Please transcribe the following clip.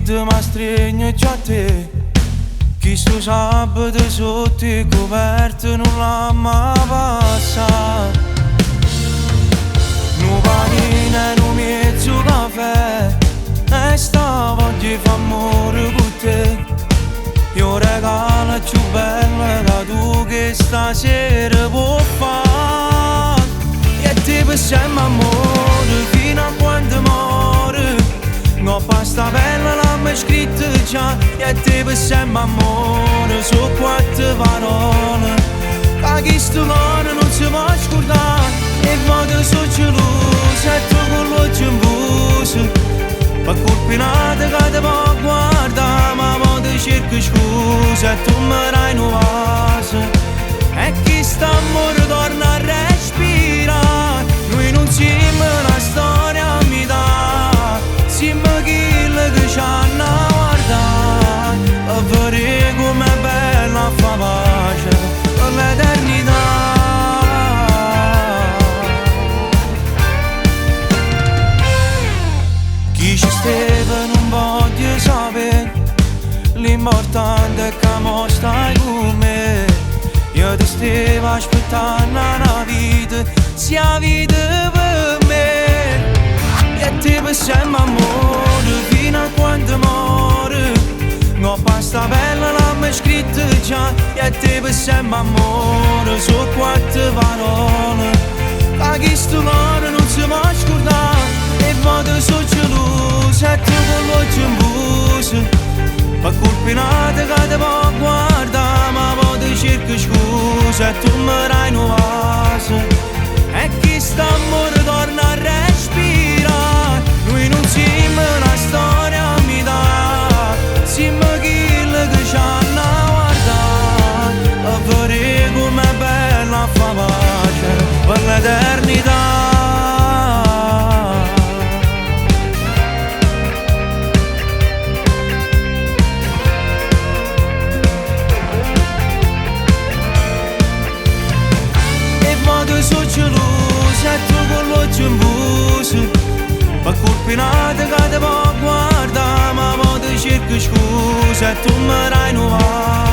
freddo ma stringe già a te. Chi sto sabato sotto i coperti non l'ha mai passato. Nu panino e nu mezzo caffè e sta voglia di fa amore con te. Io regalo più bella che tu che stasera può fare. E te per sempre amore fino a quando muore. No pasta bella l'hanno scritto già. E te per sempre amore su quattro parole che questo cuore non si può scordare. E vado su geloso e tu con l'occhio in buso. Ma colpinata che ti può guardare, ma poi cerco scusa e tu mi dai un vaso. E chi sta amore torna a respirare. Noi non siamo una storia a metà, siamo quelli che ci hanno a guardare. E vedere com'è bella fa pace per l'eternità. Chi ci stava non voglio sapere, l'importante è che mo stai con me. Io ti stavo aspettando una vita, sia vita per me. E te per sempre amore, fino a quando muore. No pasta bella l'hanno scritto già. E te per sempre amore, su quattro parole che questo cuore non si può scordare. E vado su geloso e tu con l'occhio in buso. Ma colpinata che ti può guardare, ma poi cerco scusa e tu mi dai un vaso. E chi sta amore torna a respirare. Noi non siamo una storia a metà, siamo quelli che ci hanno a guardare. E vedere com'è bella fa pace per l'eternità. Sono geloso e tu con l'occhio in buso. Ma colpinata che ti può guardare, ma poi cerco scusa e tu mi dai un vaso.